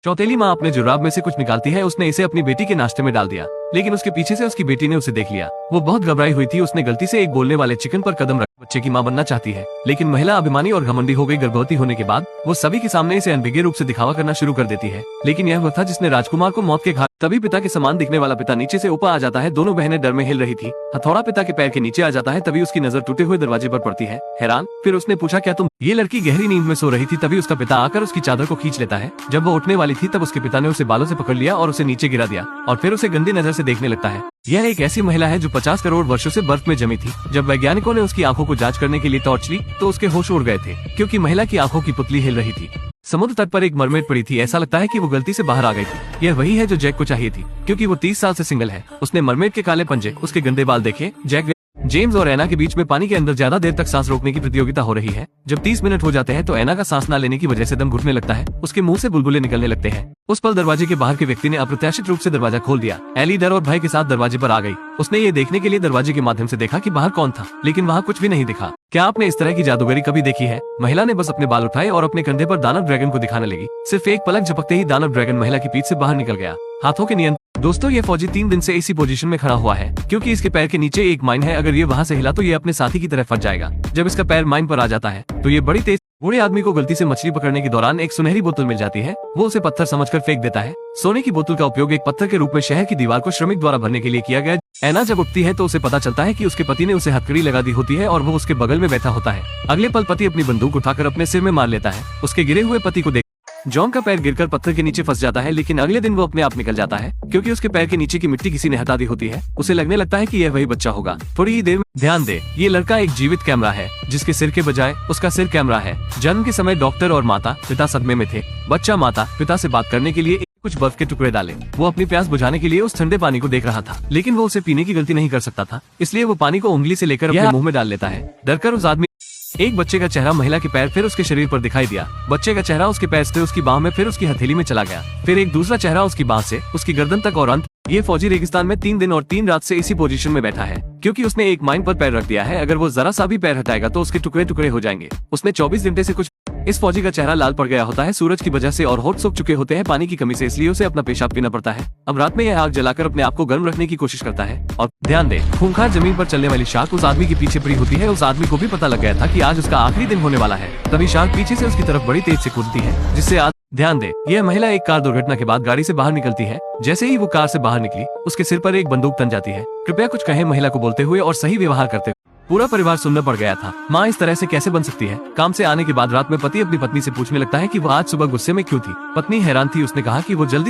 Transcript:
चौथेली माँ अपने जुराब में से कुछ निकालती है। उसने इसे अपनी बेटी के नाश्ते में डाल दिया, लेकिन उसके पीछे से उसकी बेटी ने उसे देख लिया। वो बहुत घबराई हुई थी। उसने गलती से एक बोलने वाले चिकन पर कदम रख बच्चे की माँ बनना चाहती है, लेकिन महिला अभिमानी और घमंडी हो गई। गर्भवती होने के बाद वो सभी के सामने इसे अनभिज्ञ रूप से दिखावा करना शुरू कर देती है। लेकिन यह वह था जिसने राजकुमार को मौत के घाट। तभी पिता के समान दिखने वाला पिता नीचे से ऊपर आ जाता है। दोनों बहनें डर में हिल रही थी। हथौड़ा पिता के पैर के नीचे आ जाता है। तभी उसकी नजर टूटे हुए दरवाजे पर पड़ती है। हैरान फिर उसने पूछा, क्या तुम? ये लड़की गहरी नींद में सो रही थी। तभी उसका पिता आकर उसकी चादर को खींच लेता है। जब वो उठने वाली थी तब उसके पिता ने उसे बालों से पकड़ लिया और उसे नीचे गिरा दिया और फिर उसे गंदी नजर से देखने लगता है। यह एक ऐसी महिला है जो 50 करोड़ वर्षों से बर्फ में जमी थी। जब वैज्ञानिकों ने उसकी आंखों को जांच करने के लिए टॉर्च ली तो उसके होश उड़ गए थे, क्योंकि महिला की आंखों की पुतली हिल रही थी। समुद्र तट पर एक मरमेड पड़ी थी। ऐसा लगता है कि वो गलती से बाहर आ गई थी। यह वही है जो जैक को चाहिए थी, क्योंकि वो 30 साल से सिंगल है। उसने मरमेड के काले पंजे, उसके गंदे बाल देखे। जैक जेम्स और एना के बीच में पानी के अंदर ज्यादा देर तक सांस रोकने की प्रतियोगिता हो रही है। जब 30 मिनट हो जाते हैं तो एना का सांस न लेने की वजह से दम घुटने लगता है। उसके मुंह से बुलबुले निकलने लगते हैं। उस पल दरवाजे के बाहर के व्यक्ति ने अप्रत्याशित रूप से दरवाजा खोल दिया। एली डर और भय के साथ दरवाजे पर आ गई। उसने ये देखने के लिए दरवाजे के माध्यम से देखा कि बाहर कौन था, लेकिन वहाँ कुछ भी नहीं दिखा। क्या आपने इस तरह की जादूगरी कभी देखी है? महिला ने बस अपने बाल उठाए और अपने कंधे पर दानव ड्रैगन को दिखाने लगी। सिर्फ एक पलक झपकते ही दानव ड्रैगन महिला की पीठ से बाहर निकल गया, हाथों के नियंत्रण। दोस्तों, ये फौजी 3 दिन से इसी पोजीशन में खड़ा हुआ है, क्योंकि इसके पैर के नीचे एक माइन है। अगर ये वहाँ से हिला तो ये अपने साथी की तरह फट जाएगा। जब इसका पैर माइन पर आ जाता है तो ये बड़ी तेज। बूढ़े आदमी को गलती से मछली पकड़ने के दौरान एक सुनहरी बोतल मिल जाती है। वो उसे पत्थर समझकर फेंक देता है। सोने की बोतल का उपयोग एक पत्थर के रूप में शहर की दीवार को श्रमिक द्वारा भरने के लिए किया गया। एना जब उठती है तो उसे पता चलता है कि उसके पति ने उसे हथकड़ी लगा दी होती है और वो उसके बगल में बैठा होता है। अगले पल पति अपनी बंदूक उठाकर अपने सिर में मार लेता है। उसके गिरे हुए पति को देख जॉन का पैर गिरकर पत्थर के नीचे फंस जाता है, लेकिन अगले दिन वो अपने आप निकल जाता है, क्योंकि उसके पैर के नीचे की मिट्टी किसी ने हटा दी होती है। उसे लगने लगता है कि यह वही बच्चा होगा। थोड़ी ही देर में ध्यान दे, ये लड़का एक जीवित कैमरा है, जिसके सिर के बजाय उसका सिर कैमरा है। जन्म के समय डॉक्टर और माता पिता सदमे में थे। बच्चा माता पिता से बात करने के लिए कुछ बर्फ के टुकड़े डाले। वो अपनी प्यास बुझाने के लिए उस ठंडे पानी को देख रहा था, लेकिन वो उसे पीने की गलती नहीं कर सकता था, इसलिए वो पानी को उंगली से लेकर अपने मुंह में डाल लेता है। डरकर उस आदमी एक बच्चे का चेहरा महिला के पैर फिर उसके शरीर पर दिखाई दिया। बच्चे का चेहरा उसके पैर से उसकी बाह में फिर उसकी हथेली में चला गया। फिर एक दूसरा चेहरा उसकी बाह से उसकी गर्दन तक और अंत। ये फौजी रेगिस्तान में 3 दिन और 3 रात से इसी पोजीशन में बैठा है, क्योंकि उसने एक माइन पर पैर रख दिया है। अगर वो जरा सा भी पैर हटाएगा तो उसके टुकड़े टुकड़े हो जाएंगे। उसने 24 घंटे से कुछ। इस फौजी का चेहरा लाल पड़ गया होता है सूरज की वजह से, और होठ सूख चुके होते हैं पानी की कमी से, इसलिए उसे अपना पेशाब पीना पड़ता है। अब रात में यह आग जलाकर अपने आप को गर्म रखने की कोशिश करता है। और ध्यान दे, खूंखार जमीन पर चलने वाली शार्क उस आदमी के पीछे पड़ी होती है। उस आदमी को भी पता लग गया था कि आज उसका आखिरी दिन होने वाला है। तभी शार्क पीछे से उसकी तरफ बड़ी तेज से कूदती है, जिससे ध्यान दे, यह महिला एक कार दुर्घटना के बाद गाड़ी से बाहर निकलती है। जैसे ही वो कार से बाहर निकली, उसके सिर पर एक बंदूक तन जाती है। कृपया कुछ कहें, महिला को बोलते हुए और सही व्यवहार करते हुए। पूरा परिवार सुनने पड़ गया था। माँ इस तरह से कैसे बन सकती है? काम से आने के बाद रात में पति अपनी पत्नी से पूछने लगता है कि वो आज सुबह गुस्से में क्यों थी। पत्नी हैरान थी। उसने कहा कि वो जल्दी